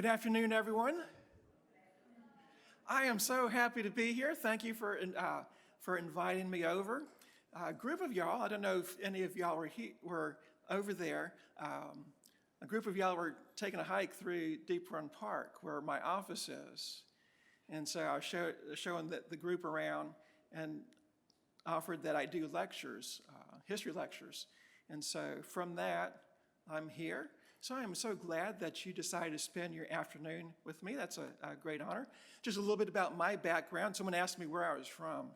Good afternoon, everyone. I am so happy to be here. Thank you for inviting me over. A group of y'all, I don't know if any of y'all were over there. A group of y'all were taking a hike through Deep Run Park, where my office is. And so I was showing the group around and offered that I do lectures, history lectures. And so from that, I'm here. So I am so glad that you decided to spend your afternoon with me. That's a great honor. Just a little bit about my background. Someone asked me where I was from.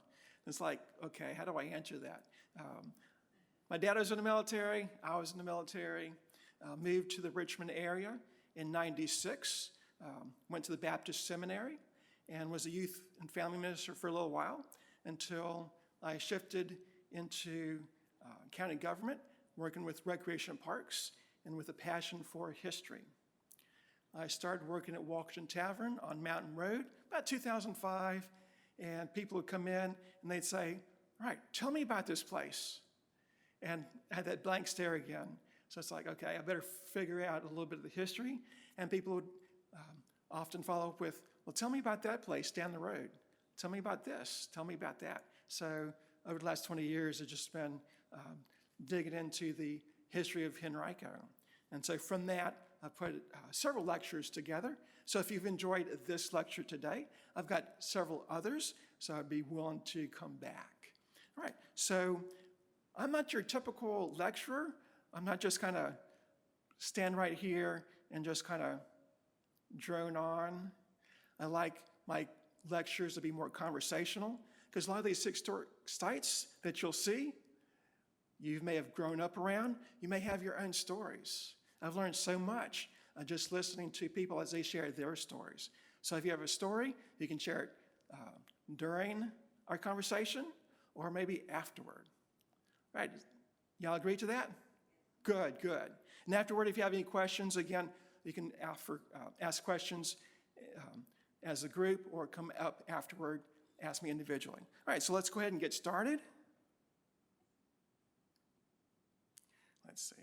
It's like, okay, how do I answer that? My dad was in the military. I was in the military. Moved to the Richmond area in '96. Went to the Baptist Seminary and was a youth and family minister for a little while until I shifted into county government, working with recreation parks and with a passion for history. I started working at Walkerton Tavern on Mountain Road about 2005, and people would come in and they'd say, all right, tell me about this place. And I had that blank stare again. So it's like, okay, I better figure out a little bit of the history. And people would often follow up with, well, tell me about that place down the road. Tell me about this, tell me about that. So over the last 20 years, I've just been digging into the history of Henrico. And so from that, I put several lectures together. So if you've enjoyed this lecture today, I've got several others, so I'd be willing to come back. All right, so I'm not your typical lecturer. I'm not just kind of stand right here and just kind of drone on. I like my lectures to be more conversational, because a lot of these historic sites that you'll see, you may have grown up around, you may have your own stories. I've learned so much just listening to people as they share their stories. So if you have a story, you can share it during our conversation or maybe afterward. Right, y'all agree to that? Good, good. And afterward, if you have any questions, again, you can ask questions as a group or come up afterward, ask me individually. All right, so let's go ahead and get started. Let's see.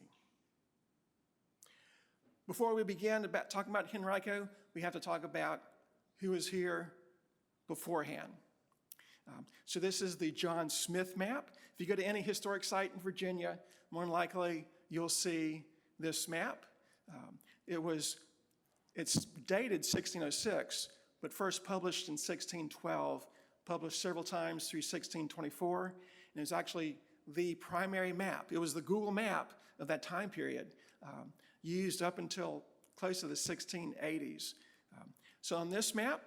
Before we begin talking about Henrico, we have to talk about who was here beforehand. So this is the John Smith map. If you go to any historic site in Virginia, more than likely you'll see this map. It's dated 1606, but first published in 1612, published several times through 1624, and it was actually the primary map. It was the Google map of that time period, used up until close to the 1680s. So on this map,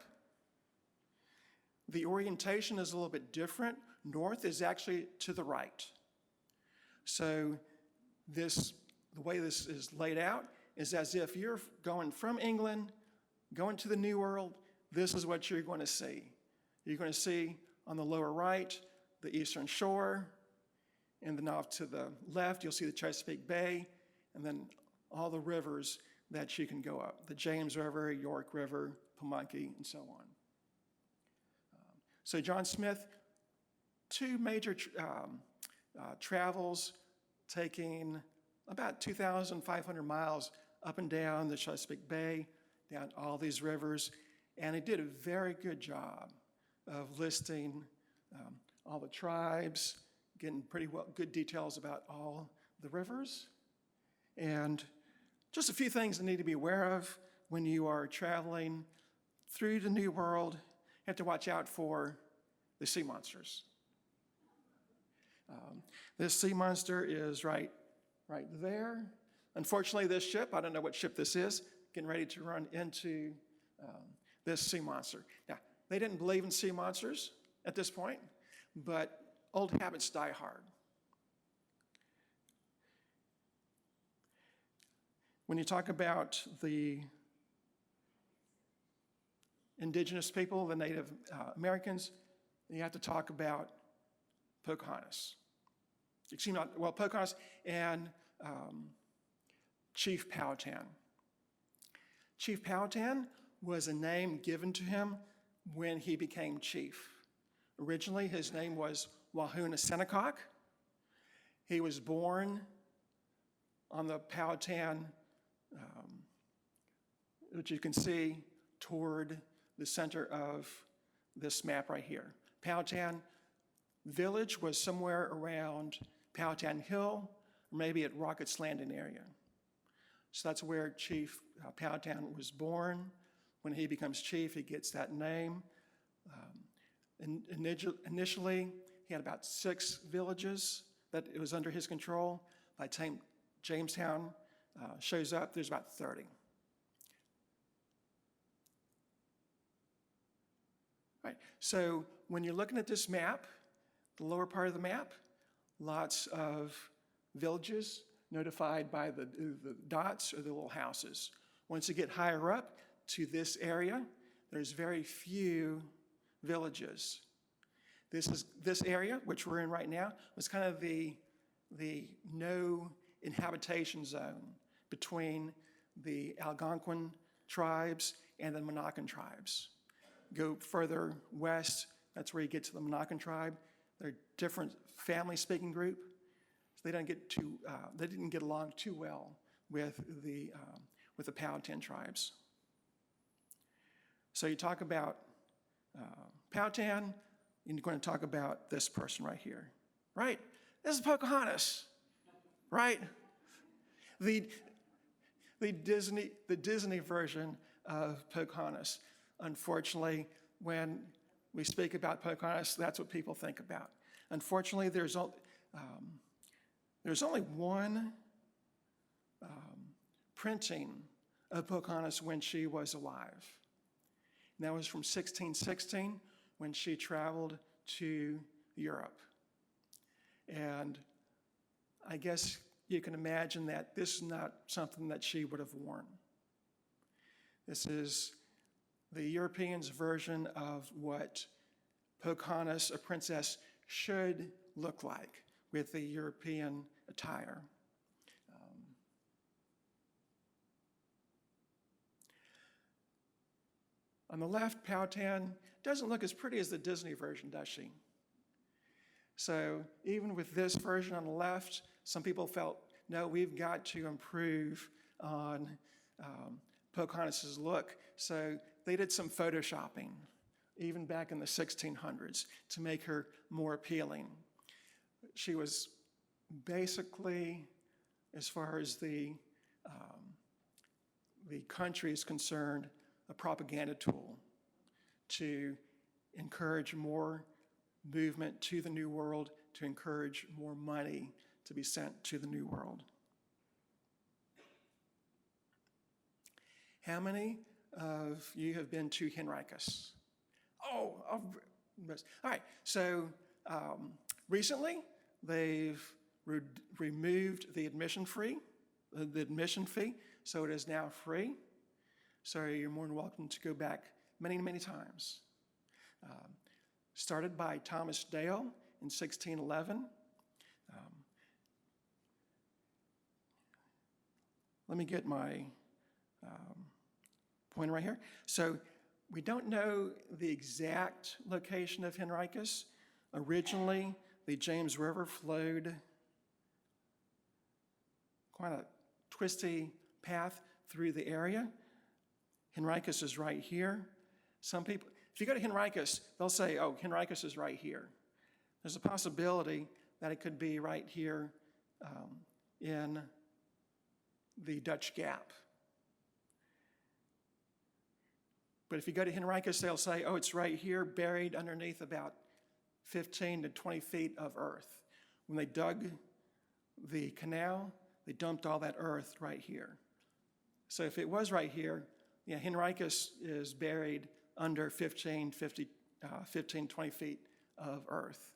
the orientation is a little bit different. North is actually to the right. So the way this is laid out is as if you're going from England, going to the New World, this is what you're going to see. You're going to see on the lower right, the Eastern Shore, and then off to the left, you'll see the Chesapeake Bay, and then all the rivers that you can go up, the James River, York River, Pamunkey, and so on. So John Smith, two major travels taking about 2,500 miles up and down the Chesapeake Bay, down all these rivers, and he did a very good job of listing all the tribes, getting pretty good details about all the rivers. And just a few things that need to be aware of when you are traveling through the New World. You have to watch out for the sea monsters. This sea monster is right there. Unfortunately, this ship, I don't know what ship this is, getting ready to run into this sea monster. Now, they didn't believe in sea monsters at this point, but old habits die hard. When you talk about the indigenous people, the Native Americans, you have to talk about Pocahontas. Pocahontas and Chief Powhatan. Chief Powhatan was a name given to him when he became chief. Originally, his name was Wahuna Senecock. He was born on the Powhatan which you can see toward the center of this map right here. Powhatan Village was somewhere around Powhatan Hill, or maybe at Rocket's Landing area. So that's where Chief Powhatan was born. When he becomes chief, he gets that name. Initially, he had about 6 villages that it was under his control. By the time Jamestown shows up, there's about 30. Right. So when you're looking at this map, the lower part of the map, lots of villages notified by the dots or the little houses. Once you get higher up to this area, there's very few villages. This area, which we're in right now, was kind of the no inhabitation zone between the Algonquin tribes and the Monacan tribes. Go further west, that's where you get to the Monacan tribe. They're a different family-speaking group. So they didn't get along too well with the Powhatan tribes. So you talk about Powhatan, and you're going to talk about this person right here, right? This is Pocahontas, right? The Disney version of Pocahontas. Unfortunately, when we speak about Pocahontas, that's what people think about. Unfortunately, there's only one printing of Pocahontas when she was alive. And that was from 1616, when she traveled to Europe. And I guess you can imagine that this is not something that she would have worn. This is the Europeans' version of what Pocahontas, a princess, should look like with the European attire. On the left, Powhatan doesn't look as pretty as the Disney version, does she? So even with this version on the left, some people felt, no, we've got to improve on Pocahontas' look. So they did some photoshopping, even back in the 1600s, to make her more appealing. She was basically, as far as the country is concerned, a propaganda tool to encourage more movement to the New World, to encourage more money to be sent to the New World. How many of you have been to Henricus? Oh, all right. So recently, they've removed the admission fee, so it is now free. So you're more than welcome to go back many, many times. Started by Thomas Dale in 1611. Let me get my pointer right here. So we don't know the exact location of Henricus. Originally, the James River flowed quite a twisty path through the area. Henricus is right here. Some people, if you go to Henricus, they'll say, oh, Henricus is right here. There's a possibility that it could be right here in the Dutch Gap. But if you go to Henricus, they'll say, oh, it's right here, buried underneath about 15 to 20 feet of earth. When they dug the canal, they dumped all that earth right here. So if it was right here, yeah, Henricus is buried under 15, 20 feet of earth.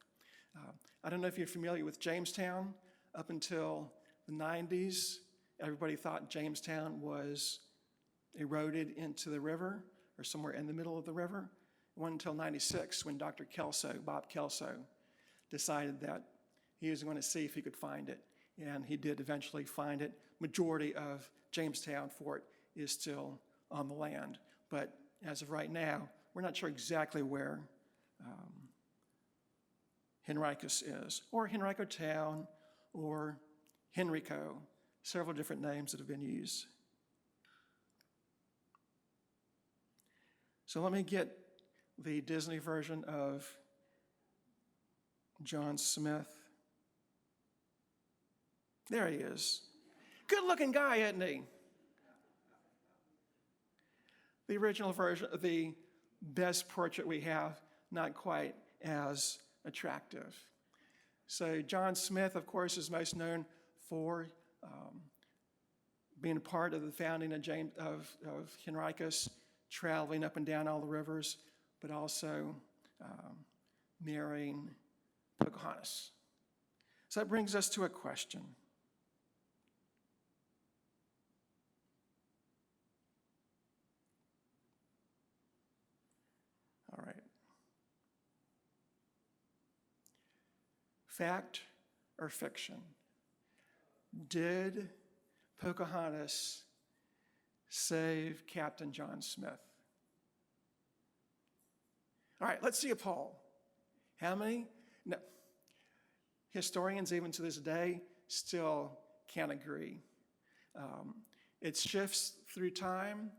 I don't know if you're familiar with Jamestown. Up until the 90s, everybody thought Jamestown was eroded into the river or somewhere in the middle of the river. It wasn't until 96 when Dr. Kelso, Bob Kelso, decided that he was going to see if he could find it. And he did eventually find it. Majority of Jamestown Fort is still on the land. But as of right now, we're not sure exactly where Henricus is, or Henrico Town, or Henrico, several different names that have been used. So let me get the Disney version of John Smith. There he is. Good looking guy, isn't he? The original version, the best portrait we have, not quite as attractive. So John Smith, of course, is most known for being a part of the founding of Henricus, traveling up and down all the rivers, but also marrying Pocahontas. So that brings us to a question. All right. Fact or fiction? Did Pocahontas save Captain John Smith? All right, let's see a poll. How many? No. Historians, even to this day, still can't agree. It shifts through time,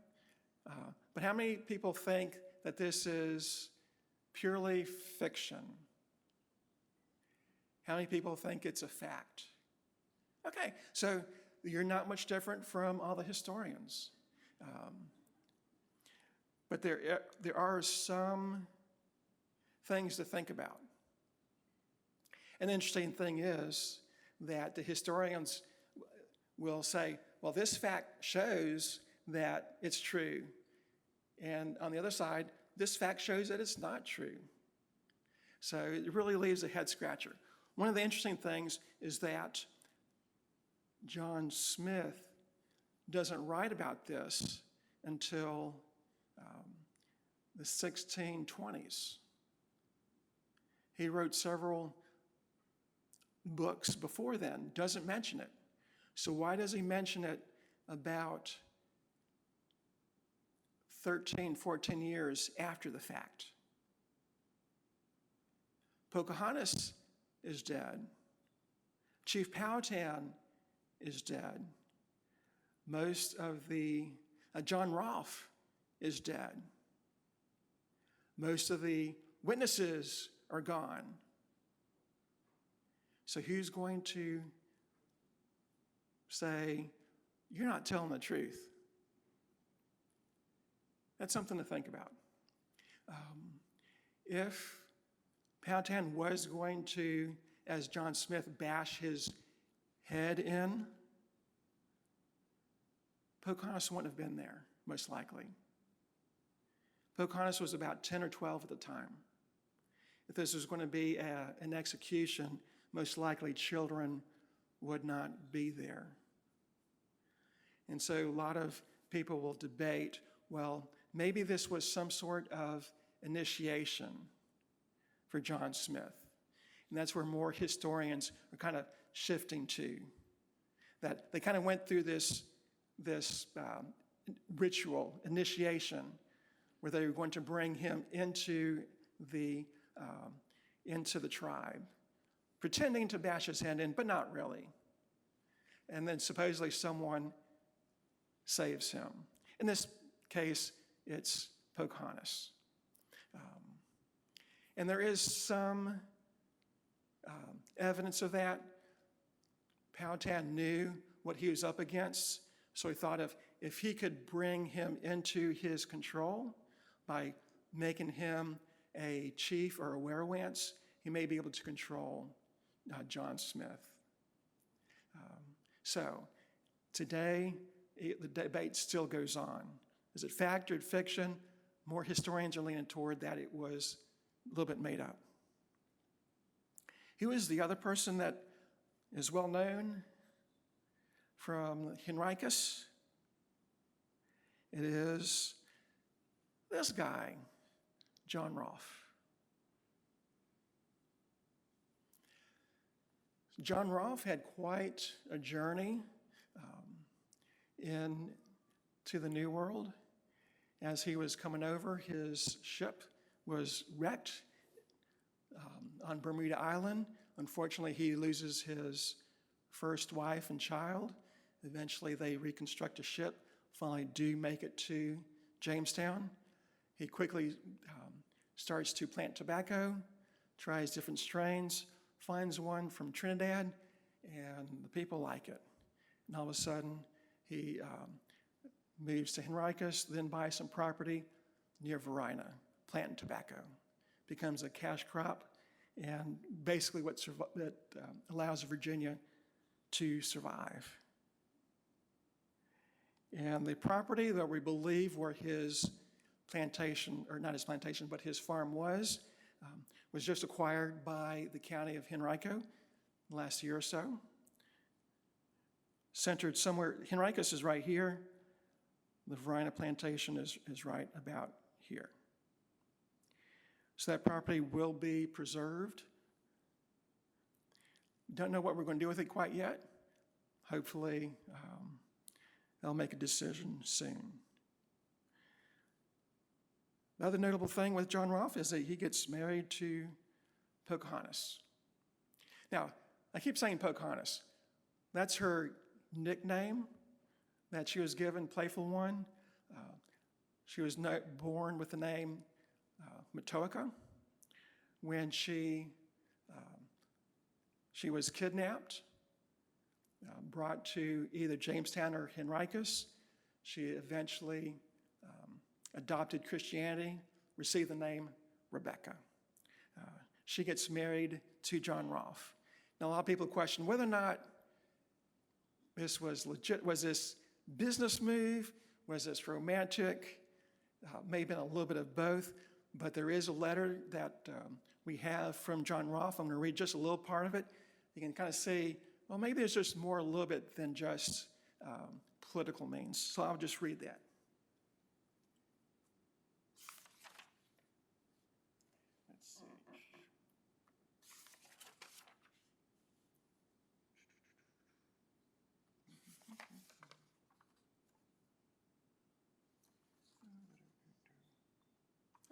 but how many people think that this is purely fiction? How many people think it's a fact? Okay, so you're not much different from all the historians. But there are some things to think about. An interesting thing is that the historians will say, well, this fact shows that it's true. And on the other side, this fact shows that it's not true. So it really leaves a head scratcher. One of the interesting things is that John Smith doesn't write about this until the 1620s. He wrote several books before then, doesn't mention it. So why does he mention it about 13, 14 years after the fact? Pocahontas is dead. Chief Powhatan is dead. Most of the, John Rolfe is dead. Most of the witnesses are gone. So who's going to say, you're not telling the truth? That's something to think about. If Powhatan was going to, as John Smith, bash his head in, Pocahontas wouldn't have been there, most likely. Pocahontas was about 10 or 12 at the time. If this was going to be an execution, most likely children would not be there. And so a lot of people will debate, well, maybe this was some sort of initiation for John Smith. And that's where more historians are kind of shifting to. That they kind of went through this ritual, initiation, where they were going to bring him into the tribe, pretending to bash his head in, but not really. And then supposedly someone saves him. In this case, it's Pocahontas. And there is some evidence of that. Powhatan knew what he was up against, so he thought if he could bring him into his control by making him a chief or a werewance, he may be able to control John Smith. So today, the debate still goes on. Is it fact or fiction? More historians are leaning toward that it was a little bit made up. Who is the other person that is well known from Henricus? It is this guy, John Rolfe. John Rolfe had quite a journey into the New World. As he was coming over, his ship was wrecked on Bermuda Island. Unfortunately, he loses his first wife and child. Eventually, they reconstruct a ship, finally do make it to Jamestown. He quickly starts to plant tobacco, tries different strains, finds one from Trinidad, and the people like it. And all of a sudden, he moves to Henricus, then buys some property near Varina, planting tobacco. Becomes a cash crop, and basically what allows Virginia to survive. And the property that we believe where his plantation, or not his plantation, but his farm was just acquired by the county of Henrico last year or so. Centered somewhere, Henricus is right here. The Varina plantation is right about here. So that property will be preserved. Don't know what we're going to do with it quite yet. Hopefully, they'll make a decision soon. The other notable thing with John Rolfe is that he gets married to Pocahontas. Now, I keep saying Pocahontas. That's her nickname that she was given, playful one. She was born with the name Matoaka. When she was kidnapped, brought to either Jamestown or Henricus, she eventually adopted Christianity, received the name Rebecca. She gets married to John Rolfe. Now, a lot of people question whether or not this was legit. Was this business move? Was this romantic? May have been a little bit of both, but there is a letter that we have from John Rolfe. I'm going to read just a little part of it. You can kind of see, well, maybe there's just more a little bit than just political means. So I'll just read that. Let's see.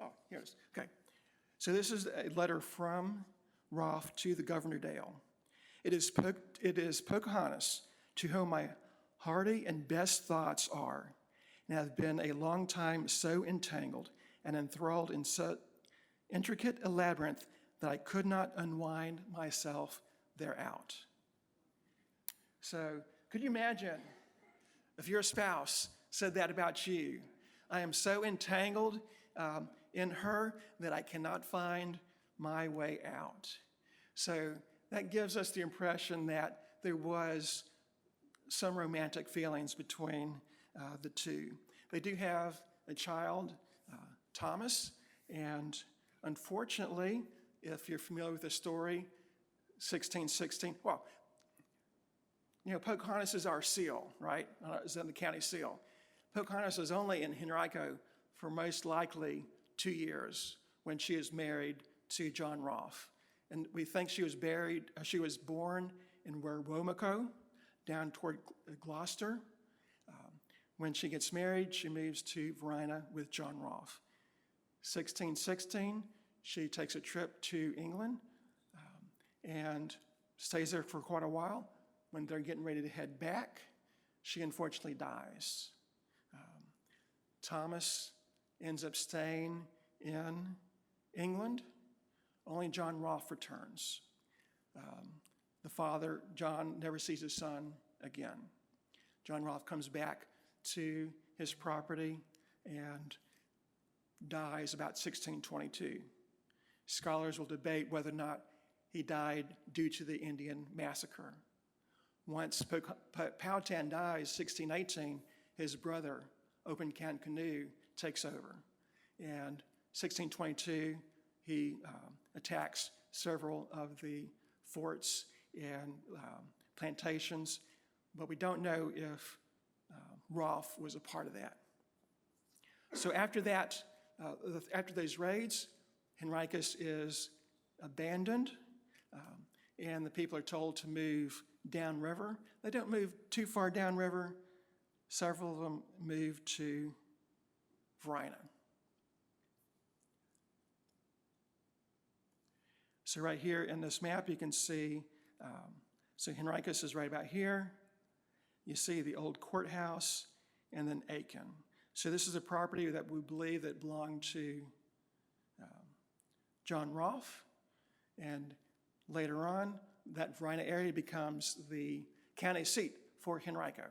Oh, here it is. Okay. So this is a letter from Rolfe to the Governor Dale. It is Pocahontas, to whom my hearty and best thoughts are, and have been a long time so entangled and enthralled in so intricate a labyrinth that I could not unwind myself thereout. So could you imagine if your spouse said that about you? I am so entangled in her that I cannot find my way out. So that gives us the impression that there was some romantic feelings between the two. They do have a child, Thomas, and unfortunately, if you're familiar with the story, 1616, well, you know, Pocahontas is our seal, right? It's in the county seal. Pocahontas was only in Henrico for most likely 2 years when she is married to John Rolfe. And we think she was born in Womaco, down toward Gloucester. When she gets married, she moves to Varina with John Rolfe. 1616, she takes a trip to England and stays there for quite a while. When they're getting ready to head back, she unfortunately dies. Thomas ends up staying in England. Only John Rolfe returns. The father, John, never sees his son again. John Rolfe comes back to his property and dies about 1622. Scholars will debate whether or not he died due to the Indian massacre. Once Powhatan dies, 1618, his brother, Open Can Canoe, takes over. And 1622, he attacks several of the forts and plantations, but we don't know if Rolfe was a part of that. So after that, after those raids, Henricus is abandoned, and the people are told to move downriver. They don't move too far downriver. Several of them move to Varina. So right here in this map, you can see, so Henricus is right about here. You see the old courthouse and then Aiken. So this is a property that we believe that belonged to John Rolfe, and later on, that Varina area becomes the county seat for Henrico.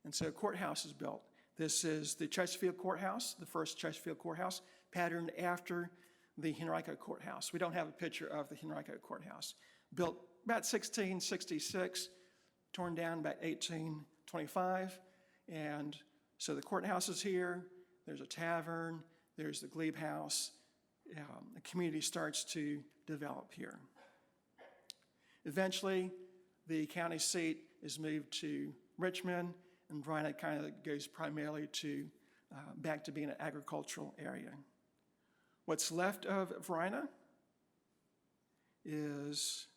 And so a courthouse is built. This is the Chesterfield Courthouse, the first Chesterfield Courthouse, patterned after the Henrico Courthouse. We don't have a picture of the Henrico Courthouse. Built about 1666, torn down about 1825, and so the courthouse is here, there's a tavern, there's the glebe house. The community starts to develop here. Eventually, the county seat is moved to Richmond, and Varina kind of goes primarily to back to being an agricultural area. What's left of Varina is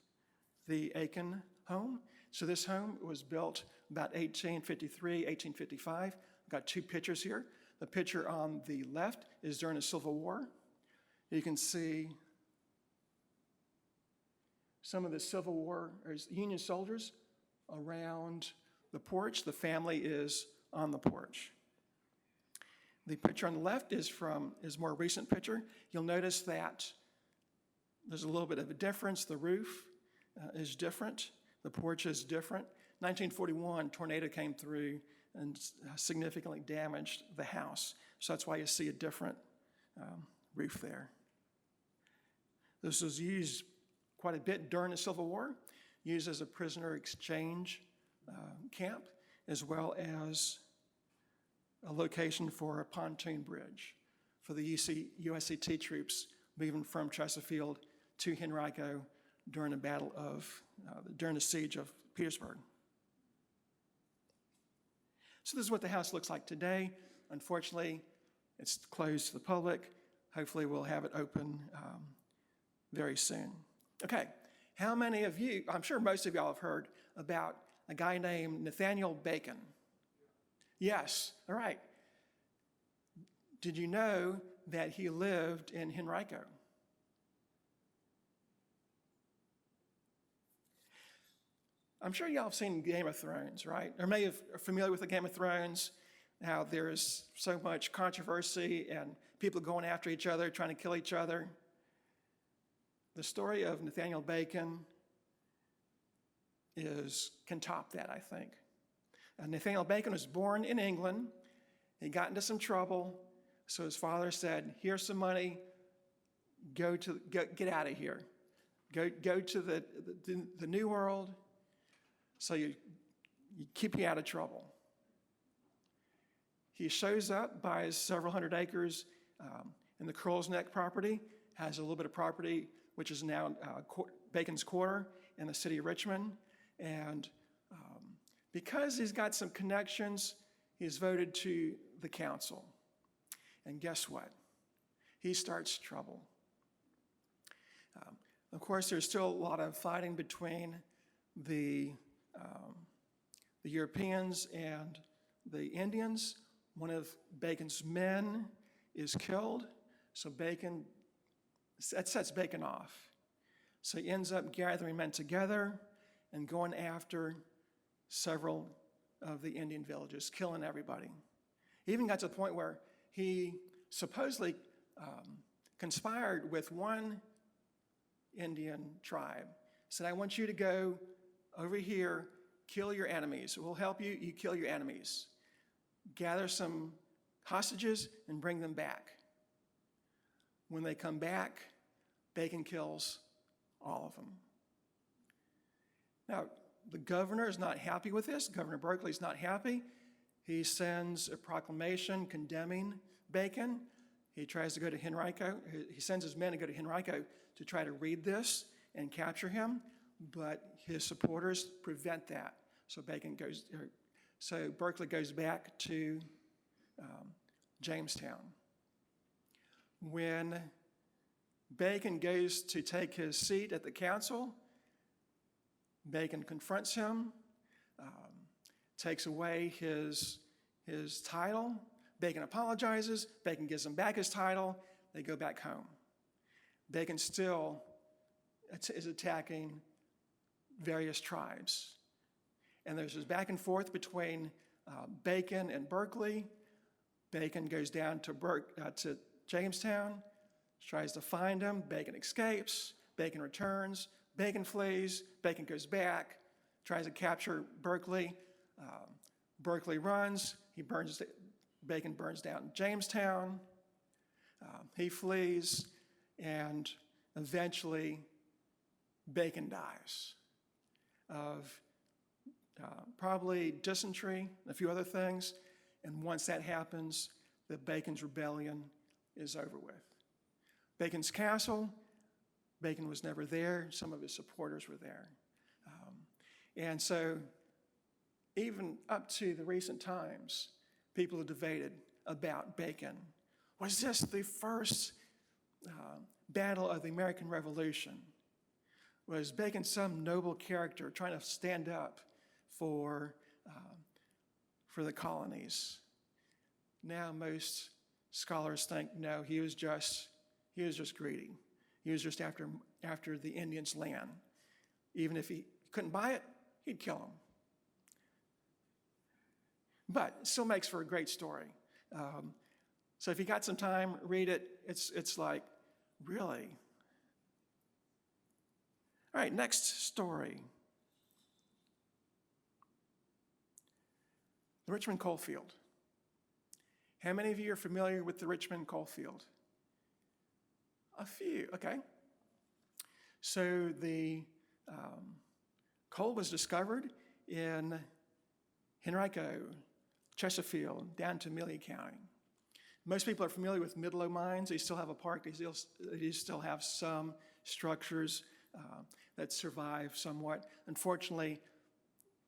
the Aiken home. So this home was built about 1853, 1855. I've got two pictures here. The picture on the left is during the Civil War. You can see some of the Civil War or Union soldiers around the porch. The family is on the porch. The picture on the left is a more recent picture. You'll notice that there's a little bit of a difference. The roof is different. The porch is different. 1941, tornado came through and significantly damaged the house. So that's why you see a different roof there. This was used quite a bit during the Civil War, used as a prisoner exchange camp, as well as a location for a pontoon bridge for the USCT troops moving from Chesterfield to Henrico during the siege of Petersburg. So this is what the house looks like today. Unfortunately, it's closed to the public. Hopefully we'll have it open very soon. Okay, how many of you, I'm sure most of y'all have heard about a guy named Nathaniel Bacon. Yes, all right. Did you know that he lived in Henrico? I'm sure y'all have seen Game of Thrones, right? Or may are familiar with the Game of Thrones, how there's so much controversy and people going after each other, trying to kill each other. The story of Nathaniel Bacon can top that, I think. Nathaniel Bacon was born in England. He got into some trouble, so his father said, "Here's some money. Get out of here. Go to the New World, so you keep you out of trouble." He shows up, buys several hundred acres in the Curl's Neck property, has a little bit of property which is now Bacon's Quarter in the city of Richmond, and because he's got some connections, he's voted to the council. And guess what? He starts trouble. Of course, there's still a lot of fighting between the Europeans and the Indians. One of Bacon's men is killed, so that sets Bacon off. So he ends up gathering men together and going after several of the Indian villages, killing everybody. He even got to the point where he supposedly conspired with one Indian tribe. Said, "I want you to go over here, kill your enemies. We'll help you, you kill your enemies. Gather some hostages and bring them back." When they come back, Bacon kills all of them. Now, the governor is not happy with this. Governor Berkeley is not happy. He sends a proclamation condemning Bacon. He tries to go to Henrico. He sends his men to go to Henrico to try to read this and capture him, but his supporters prevent that. So Berkeley goes back to Jamestown. When Bacon goes to take his seat at the council, Bacon confronts him, takes away his title. Bacon apologizes. Bacon gives him back his title. They go back home. Bacon still is attacking various tribes. And there's this back and forth between Bacon and Berkeley. Bacon goes down to Jamestown, tries to find him. Bacon escapes. Bacon returns. Bacon flees. Bacon goes back, tries to capture Berkeley. Berkeley runs. Bacon burns down Jamestown. He flees, and eventually Bacon dies of probably dysentery, a few other things. And once that happens, the Bacon's rebellion is over with. Bacon's castle, Bacon was never there. Some of his supporters were there. And so even up to the recent times, people have debated about Bacon. Was this the first battle of the American Revolution? Was Bacon some noble character trying to stand up for the colonies? Now most scholars think, no, he was just greedy. He was just after the Indians' land. Even if he couldn't buy it, he'd kill them. But it still makes for a great story. So if you got some time, read it. It's like, really? All right, next story. The Richmond coal field. How many of you are familiar with the Richmond coal field? A few, okay. So the coal was discovered in Henrico, Chesterfield, down to Amelia County. Most people are familiar with Midlow Mines. They still have a park. They still have some structures that survive somewhat. Unfortunately,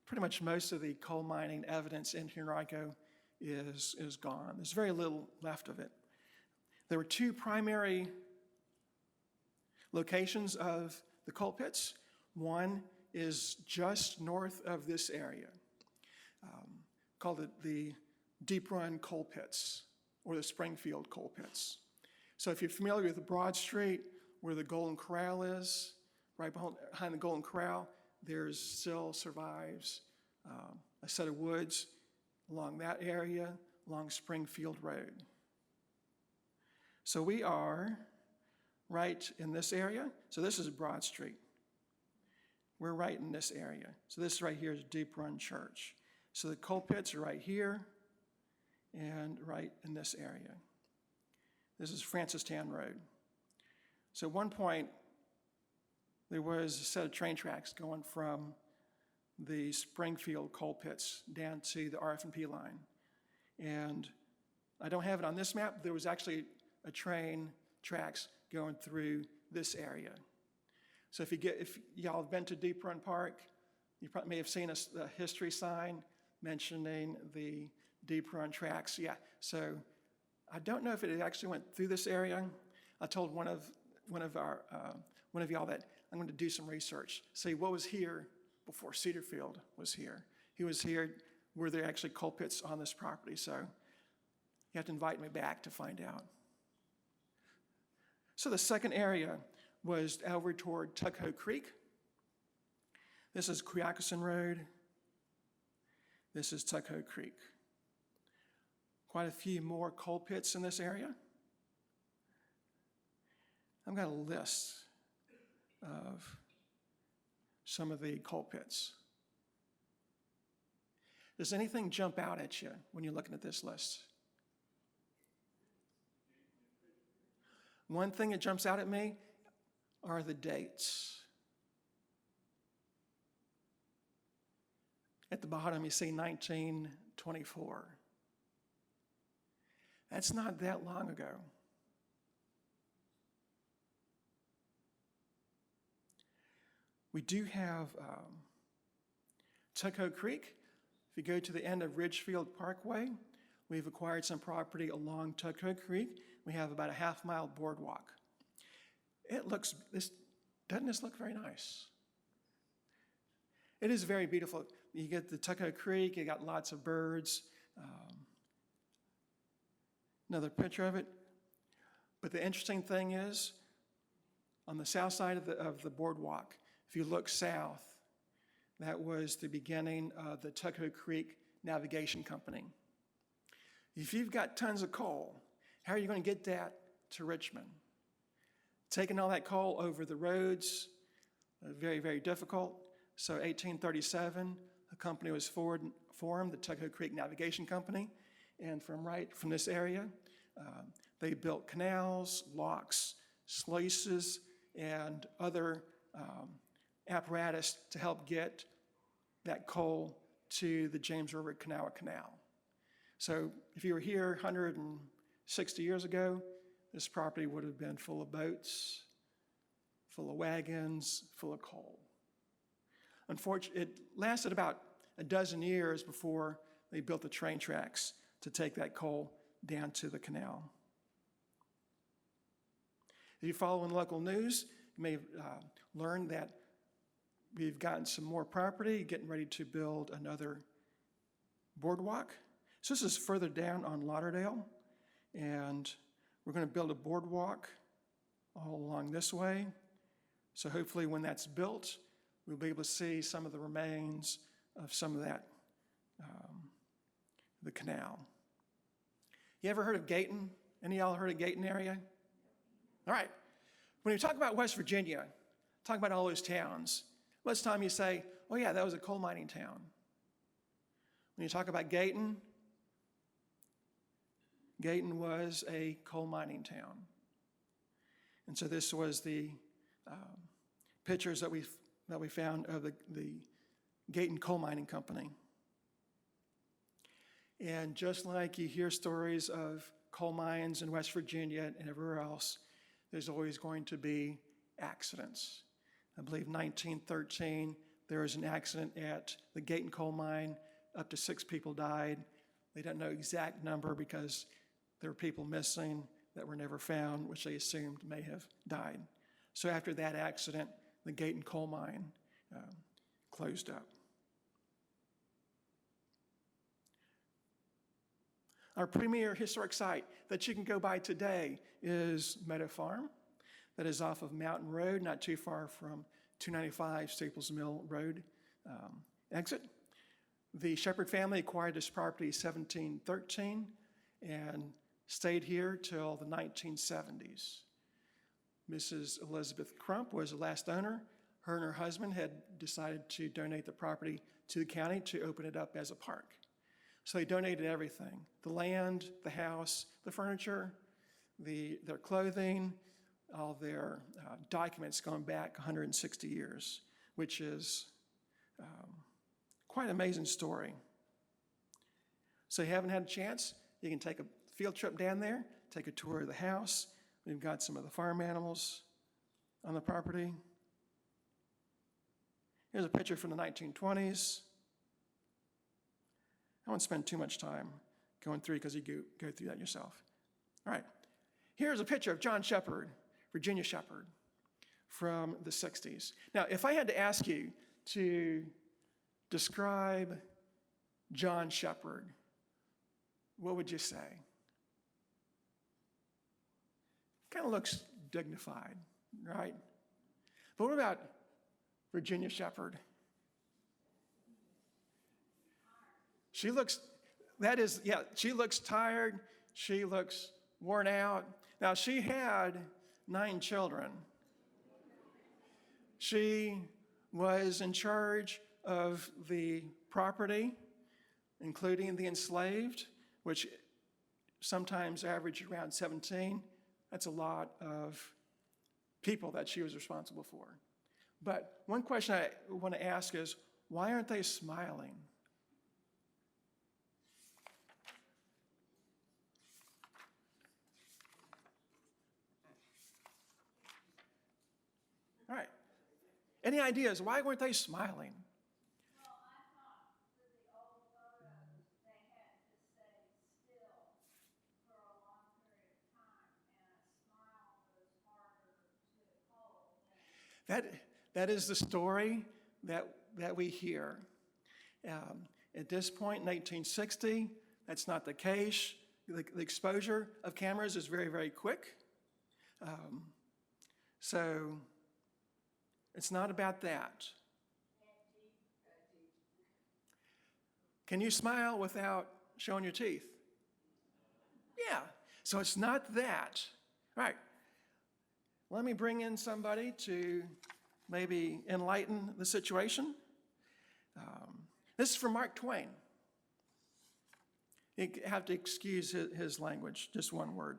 pretty much most of the coal mining evidence in Henrico is gone. There's very little left of it. There were two primary locations of the coal pits. One is just north of this area, called the Deep Run coal pits, or the Springfield coal pits. So if you're familiar with the Broad Street, where the Golden Corral is, right behind the Golden Corral, there's still survives a set of woods along that area, along Springfield Road. So we are right in this area. So this is Broad Street. We're right in this area. So this right here is Deep Run Church. So the coal pits are right here and right in this area. This is Francistown Road. So at one point, there was a set of train tracks going from the Springfield coal pits down to the RF&P line. And I don't have it on this map. There was actually a train tracks going through this area. So if y'all have been to Deep Run Park, you probably may have seen a history sign mentioning the Deep Run tracks. Yeah, so I don't know if it actually went through this area. I told one of y'all that I'm going to do some research, see what was here before Cedarfield was here. He was here, were there actually coal pits on this property? So you have to invite me back to find out. So the second area was over toward Tuckahoe Creek. This is Quioccasin Road. This is Tuckahoe Creek. Quite a few more coal pits in this area. I've got a list of some of the coal pits. Does anything jump out at you when you're looking at this list? One thing that jumps out at me are the dates. At the bottom, you see 1924. That's not that long ago. We do have Tuckahoe Creek. If you go to the end of Ridgefield Parkway, we've acquired some property along Tuckahoe Creek. We have about a half-mile boardwalk. Doesn't this look very nice? It is very beautiful. You get the Tuckahoe Creek, you got lots of birds. Another picture of it. But the interesting thing is, on the south side of the boardwalk, if you look south, that was the beginning of the Tuckahoe Creek Navigation Company. If you've got tons of coal, how are you going to get that to Richmond? Taking all that coal over the roads, very, very difficult. So 1837, a company was formed, the Tuckahoe Creek Navigation Company, and from this area, they built canals, locks, sluices, and other apparatus to help get that coal to the James River Kanawha Canal. So if you were here 160 years ago, this property would have been full of boats, full of wagons, full of coal. Unfortunately, it lasted about a dozen years before they built the train tracks to take that coal down to the canal. If you follow in local news, you may have learned that we've gotten some more property, getting ready to build another boardwalk. So this is further down on Lauderdale, and we're going to build a boardwalk all along this way. So hopefully when that's built, we'll be able to see some of the remains of some of that, the canal. You ever heard of Gayton? Any of y'all heard of Gayton area? All right. When you talk about West Virginia, talk about all those towns, most of the time you say, oh yeah, that was a coal mining town. When you talk about Gayton, Gayton was a coal mining town. And so this was the pictures that we found of the Gayton Coal Mining Company. And just like you hear stories of coal mines in West Virginia and everywhere else, there's always going to be accidents. I believe 1913, there was an accident at the Gayton coal mine. Up to 6 people died. They don't know exact number because there were people missing that were never found, which they assumed may have died. So after that accident, the Gayton coal mine closed up. Our premier historic site that you can go by today is Meadow Farm. That is off of Mountain Road, not too far from 295 Staples Mill Road exit. The Shepherd family acquired this property in 1713 and stayed here till the 1970s. Mrs. Elizabeth Crump was the last owner. Her and her husband had decided to donate the property to the county to open it up as a park. So they donated everything, the land, the house, the furniture, their clothing, all their documents going back 160 years, which is quite an amazing story. So if you haven't had a chance, you can take a field trip down there, take a tour of the house. We've got some of the farm animals on the property. Here's a picture from the 1920s. I won't spend too much time going through because you go through that yourself. All right. Here's a picture of John Shepherd, Virginia Shepherd, from the 60s. Now, if I had to ask you to describe John Shepherd, what would you say? Kind of looks dignified, right? But what about Virginia Shepherd? She looks tired. She looks worn out. Now, she had 9 children. She was in charge of the property, including the enslaved, which sometimes averaged around 17. That's a lot of people that she was responsible for. But one question I want to ask is, why aren't they smiling? All right. Any ideas? Why weren't they smiling? Well, I thought with the old photos, they had to stay still for a long period of time, and a smile was harder to hold. That is the story that we hear. At this point, in 1860, that's not the case. The exposure of cameras is very, very quick. So it's not about that. Can you smile without showing your teeth? Yeah, so it's not that. Right. Let me bring in somebody to maybe enlighten the situation. This is from Mark Twain. You have to excuse his language, just one word.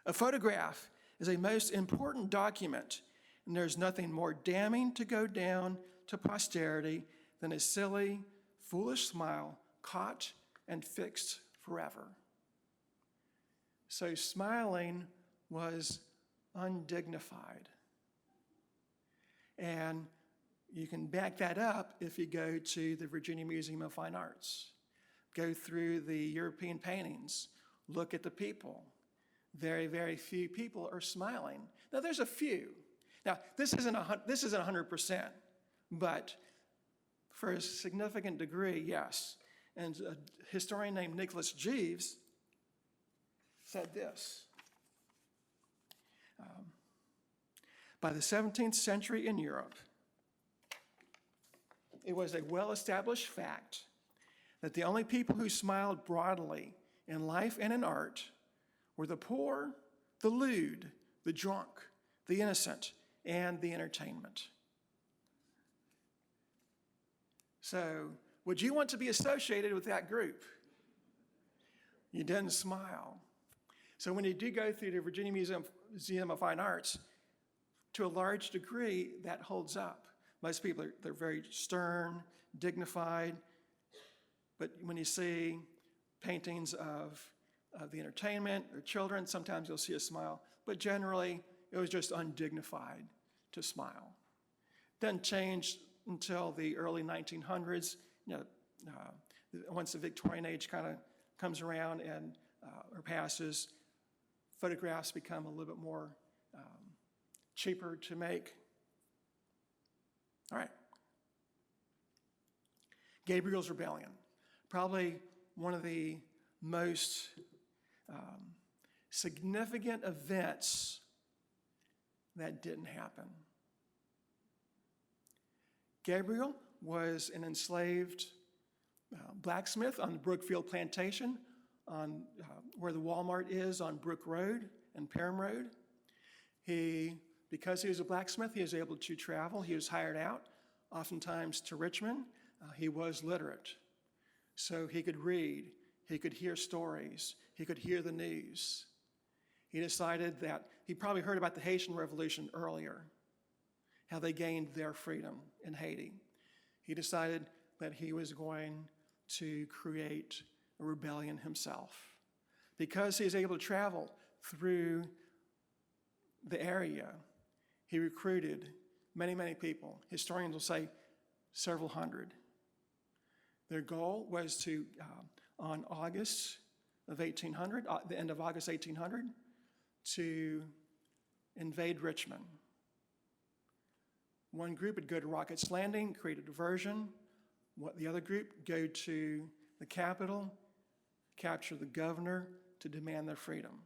A photograph is a most important document, and there's nothing more damning to go down to posterity than a silly, foolish smile caught and fixed forever. So smiling was undignified. And you can back that up if you go to the Virginia Museum of Fine Arts. Go through the European paintings. Look at the people. Very, very few people are smiling. Now, there's a few. Now, this isn't 100%, but for a significant degree, yes. And a historian named Nicholas Jeeves said this. By the 17th century in Europe, it was a well-established fact that the only people who smiled broadly in life and in art were the poor, the lewd, the drunk, the innocent, and the entertainment. So, would you want to be associated with that group? You didn't smile. So when you do go through the Virginia Museum of Fine Arts, to a large degree, that holds up. Most people, they're very stern, dignified, but when you see paintings of the entertainment or children, sometimes you'll see a smile, but generally, it was just undignified to smile. Didn't change until the early 1900s, once the Victorian age kind of comes around and or passes, photographs become a little bit more cheaper to make. All right. Gabriel's Rebellion. Probably one of the most significant events that didn't happen. Gabriel was an enslaved blacksmith on the Brookfield Plantation, on where the Walmart is on Brook Road and Perham Road. Because he was a blacksmith, he was able to travel. He was hired out, oftentimes to Richmond. He was literate, so he could read, he could hear stories, he could hear the news. He decided that he probably heard about the Haitian Revolution earlier, how they gained their freedom in Haiti. He decided that he was going to create a rebellion himself. Because he was able to travel through the area, he recruited many, many people. Historians will say several hundred. Their goal was to, on August of 1800, the end of August 1800, to invade Richmond. One group would go to Rocket's Landing, create a diversion. The other group go to the Capitol, capture the governor to demand their freedom.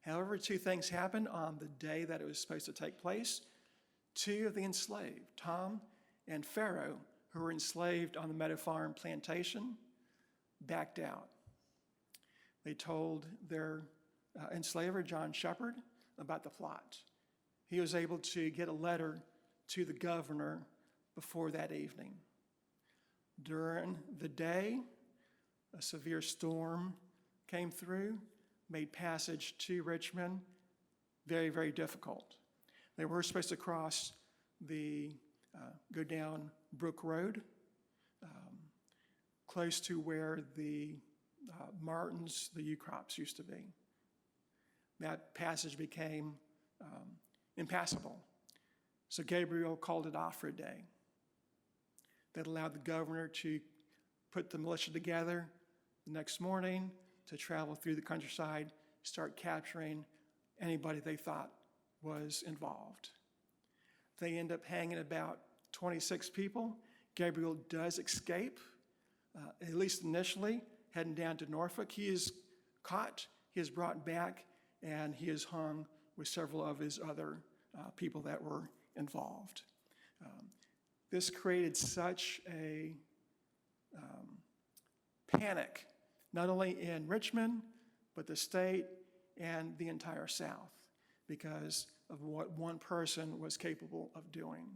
However, two things happened on the day that it was supposed to take place. Two of the enslaved, Tom and Pharaoh, who were enslaved on the Meadow Farm plantation, backed out. They told their enslaver, John Shepherd, about the plot. He was able to get a letter to the governor before that evening. During the day, a severe storm came through, made passage to Richmond very, very difficult. They were supposed to cross go down Brook Road, close to where the Martins, the U-crops used to be. That passage became impassable. So Gabriel called it off for a day. That allowed the governor to put the militia together the next morning to travel through the countryside, start capturing anybody they thought was involved. They end up hanging about 26 people. Gabriel does escape, at least initially, heading down to Norfolk. He is caught, he is brought back, and he is hung with several of his other people that were involved. This created such a panic not only in Richmond, but the state and the entire South, because of what one person was capable of doing.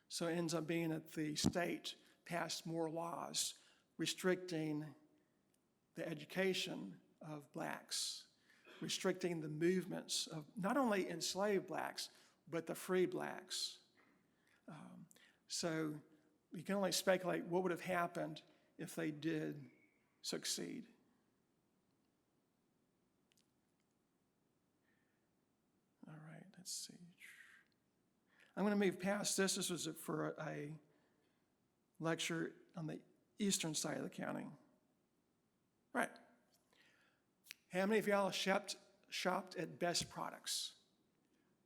So it ends up being that the state passed more laws restricting the education of blacks, restricting the movements of not only enslaved blacks, but the free blacks. So you can only speculate what would have happened if they did succeed. All right, let's see. I'm going to move past this. This was for a lecture on the eastern side of the county. Right. How many of y'all shopped at Best Products?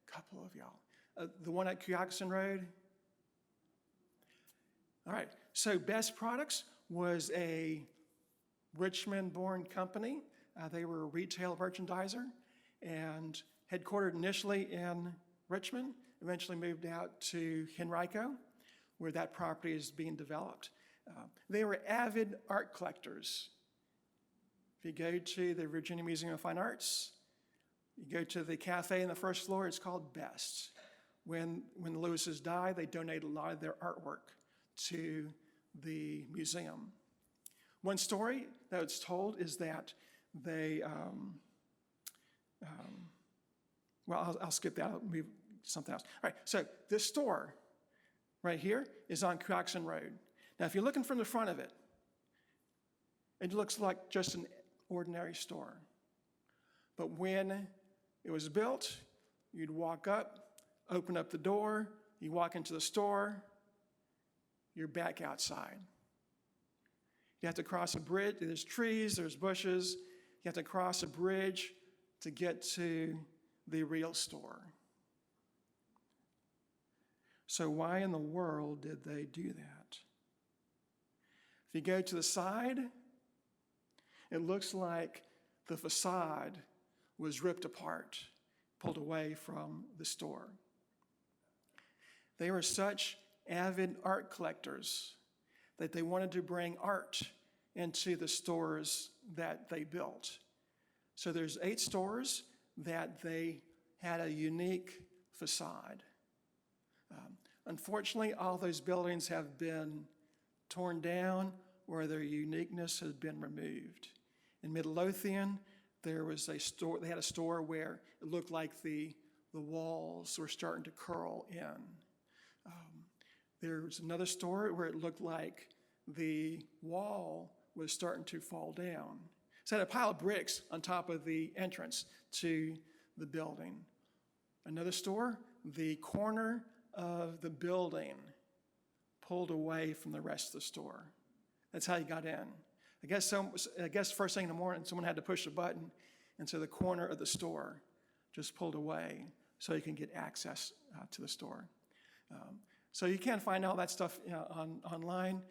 A couple of y'all. The one at Cuyaxon Road? All right. So Best Products was a Richmond-born company. They were a retail merchandiser and headquartered initially in Richmond, eventually moved out to Henrico, where that property is being developed. They were avid art collectors. If you go to the Virginia Museum of Fine Arts, you go to the cafe on the first floor, it's called Best. When the Lewises died, they donated a lot of their artwork to the museum. One story that's told is that they, well, I'll skip that, I'll move to something else. All right, so this store right here is on Cuyaxon Road. Now, if you're looking from the front of it, it looks like just an ordinary store. But when it was built, you'd walk up, open up the door, you walk into the store, you're back outside. You have to cross a bridge. There's trees, there's bushes. You have to cross a bridge to get to the real store. So why in the world did they do that? If you go to the side, it looks like the facade was ripped apart, pulled away from the store. They were such avid art collectors that they wanted to bring art into the stores that they built. So there's 8 stores that they had a unique facade. Unfortunately, all those buildings have been torn down or their uniqueness has been removed. In Midlothian, there was a store, they had a store where it looked like the walls were starting to curl in. There was another store where it looked like the wall was starting to fall down. So it had a pile of bricks on top of the entrance to the building. Another store, the corner of the building pulled away from the rest of the store. That's how you got in. I guess first thing in the morning, someone had to push a button, and so the corner of the store just pulled away so you can get access to the store. So you can't find all that stuff online.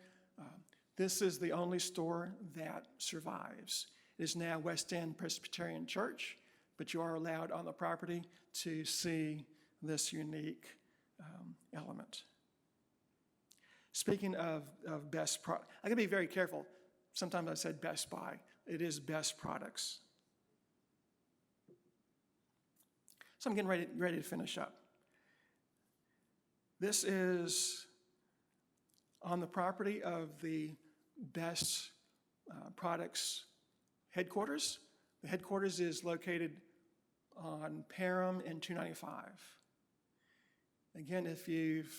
This is the only store that survives. It is now West End Presbyterian Church, but you are allowed on the property to see this unique element. Speaking of Best Products, I gotta be very careful. Sometimes I said Best Buy. It is Best Products. So I'm getting ready to finish up. This is on the property of the Best Products headquarters. The headquarters is located on Parham and 295. Again, if you've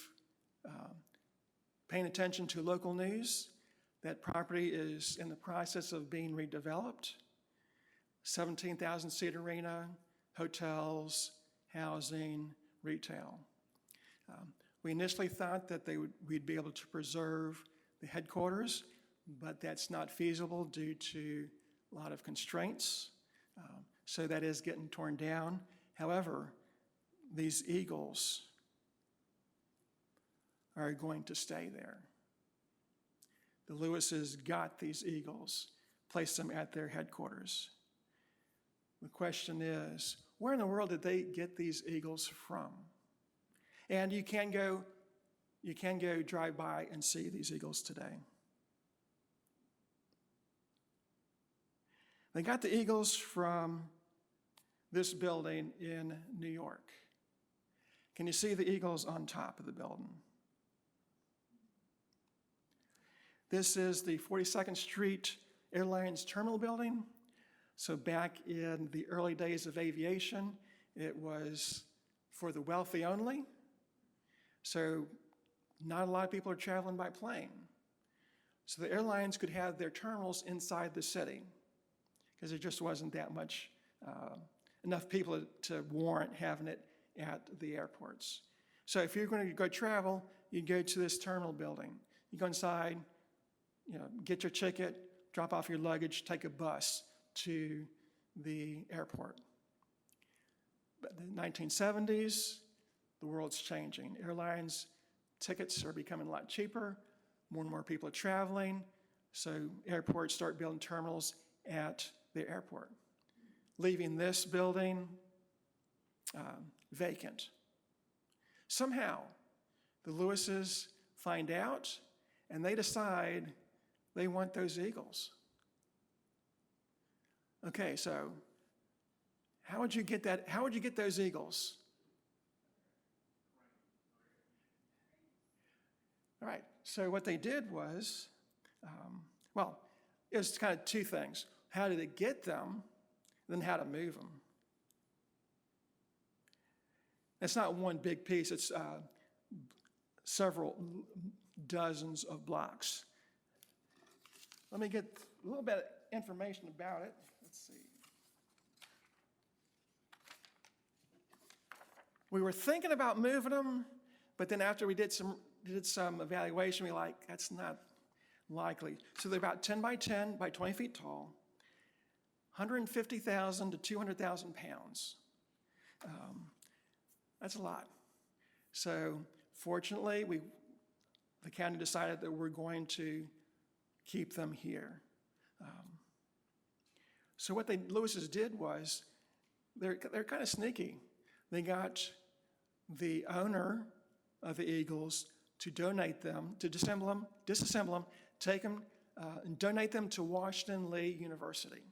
paying attention to local news, that property is in the process of being redeveloped. 17,000-seat arena, hotels, housing, retail. We initially thought that we'd be able to preserve the headquarters, but that's not feasible due to a lot of constraints. So that is getting torn down. However, these eagles are going to stay there. The Lewises got these eagles, placed them at their headquarters. The question is, where in the world did they get these eagles from? And you can go drive by and see these eagles today. They got the eagles from this building in New York. Can you see the eagles on top of the building? This is the 42nd Street Airlines Terminal Building. So back in the early days of aviation, it was for the wealthy only. So not a lot of people are traveling by plane. So the airlines could have their terminals inside the city because there just wasn't that much, enough people to warrant having it at the airports. So if you're going to go travel, you go to this terminal building. You go inside, get your ticket, drop off your luggage, take a bus to the airport. But in the 1970s, the world's changing. Airlines tickets are becoming a lot cheaper. More and more people are traveling. So airports start building terminals at the airport, leaving this building vacant. Somehow, the Lewises find out, and they decide they want those eagles. Okay, so how would you get that? How would you get those eagles? All right, so what they did was, it was kind of two things. How did it get them, then how to move them. It's not one big piece, it's several dozens of blocks. Let me get a little bit of information about it. Let's see. We were thinking about moving them, but then after we did some evaluation, we were like, that's not likely. So they're about 10 by 10 by 20 feet tall, 150,000 to 200,000 pounds. That's a lot. So fortunately, the county decided that we're going to keep them here. So what the Lewises did was, they're kind of sneaky. They got the owner of the eagles to donate them, to disassemble them, take them, and donate them to Washington Lee University.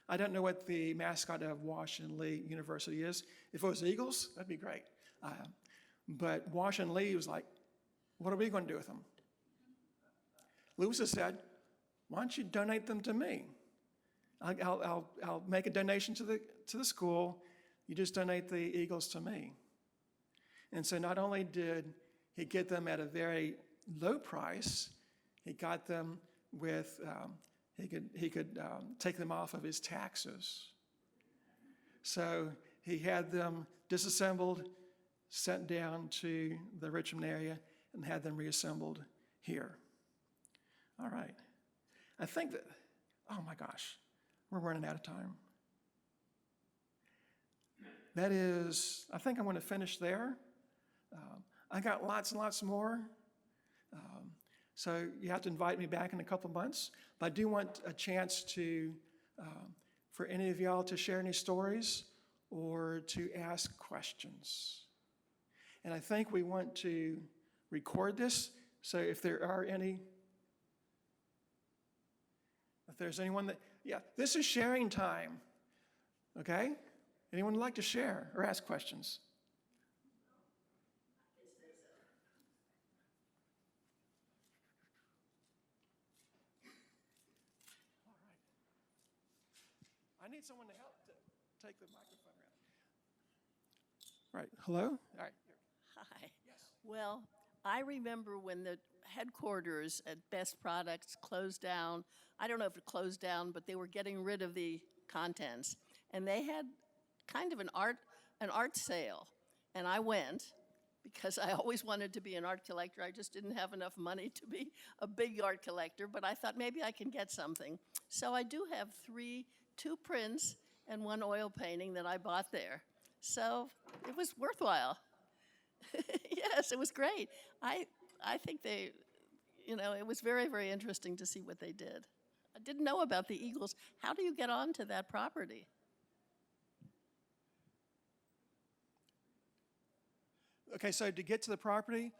I don't know what the mascot of Washington Lee University is. If it was eagles, that'd be great. But Washington Lee was like, what are we going to do with them? Lewises said, why don't you donate them to me? I'll make a donation to the school. You just donate the eagles to me. And so not only did he get them at a very low price, he got them with, he could take them off of his taxes. So he had them disassembled, sent down to the Richmond area, and had them reassembled here. All right. I think that, oh my gosh, we're running out of time. That is, I think I'm going to finish there. I got lots and lots more. So you have to invite me back in a couple months. But I do want a chance to, for any of y'all to share any stories or to ask questions. And I think we want to record this. So if there are any, if there's anyone that, yeah, this is sharing time. Okay? Anyone would like to share or ask questions? I need someone to help to take the microphone around. Right, hello? All right. Hi. Yes. Well, I remember when the headquarters at Best Products closed down. I don't know if it closed down, but they were getting rid of the contents. And they had kind of an art sale. And I went because I always wanted to be an art collector. I just didn't have enough money to be a big art collector, but I thought maybe I can get something. So I do have two prints and one oil painting that I bought there. So it was worthwhile. Yes, it was great. I think they, it was very, very interesting to see what they did. I didn't know about the eagles. How do you get onto that property? Okay, so to get to the property,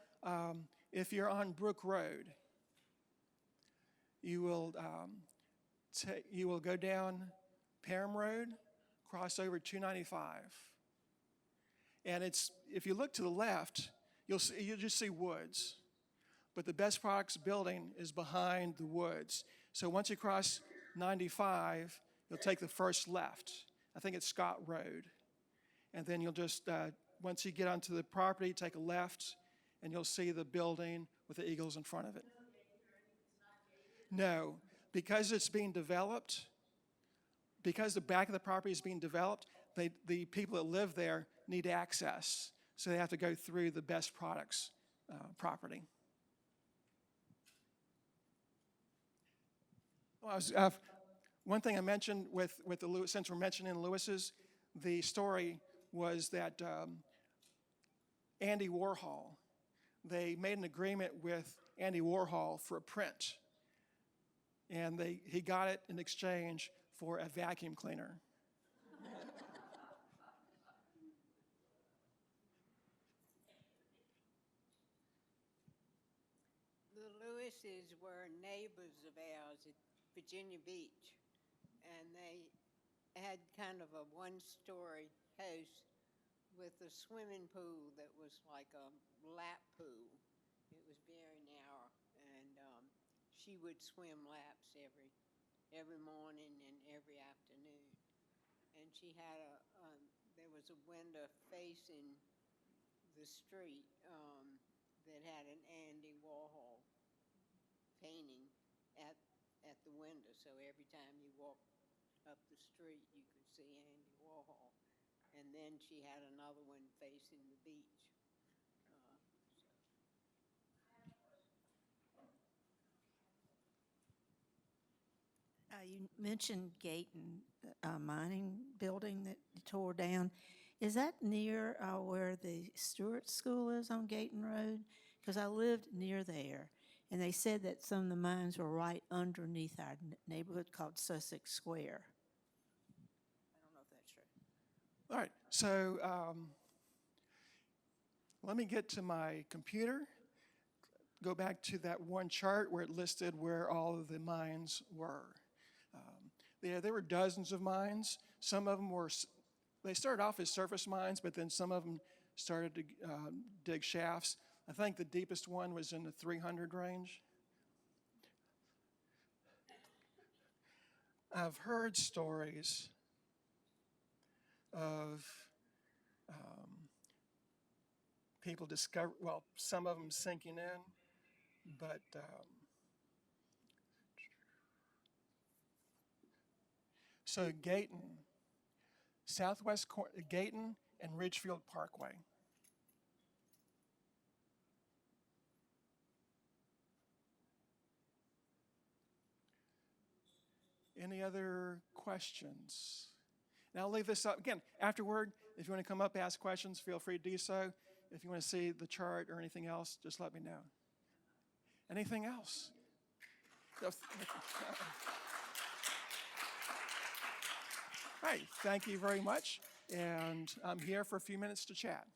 if you're on Brook Road, you will you will go down Parham Road, cross over 295. And if you look to the left, you'll just see woods. But the Best Products building is behind the woods. So once you cross 95, you'll take the first left. I think it's Scott Road. And then you'll just, once you get onto the property, take a left, and you'll see the building with the eagles in front of it. No, because it's being developed, because the back of the property is being developed, the people that live there need access. So they have to go through the Best Products property. Well, one thing I mentioned with the Lewis, since we're mentioning Lewis's, the story was that Andy Warhol, they made an agreement with Andy Warhol for a print. And he got it in exchange for a vacuum cleaner. The Lewises were neighbors of ours at Virginia Beach, and they had kind of a one-story house with a swimming pool that was like a lap pool. It was very narrow, and she would swim laps every morning and every afternoon. And she had there was a window facing the street that had an Andy Warhol painting at the window. So every time you walked up the street, you could see Andy Warhol. And then she had another one facing the beach. You mentioned Gayton mining building that you tore down. Is that near where the Stewart School is on Gayton Road? Because I lived near there, and they said that some of the mines were right underneath our neighborhood called Sussex Square. I don't know if that's true. All right, so let me get to my computer, go back to that one chart where it listed where all of the mines were. There were dozens of mines. Some of them they started off as surface mines, but then some of them started to dig shafts. I think the deepest one was in the 300 range. I've heard stories of people some of them sinking in, but so Gayton, Gayton and Ridgefield Parkway. Any other questions? And I'll leave this up. Again, afterward, if you want to come up, ask questions, feel free to do so. If you want to see the chart or anything else, just let me know. Anything else? All right, thank you very much. And I'm here for a few minutes to chat.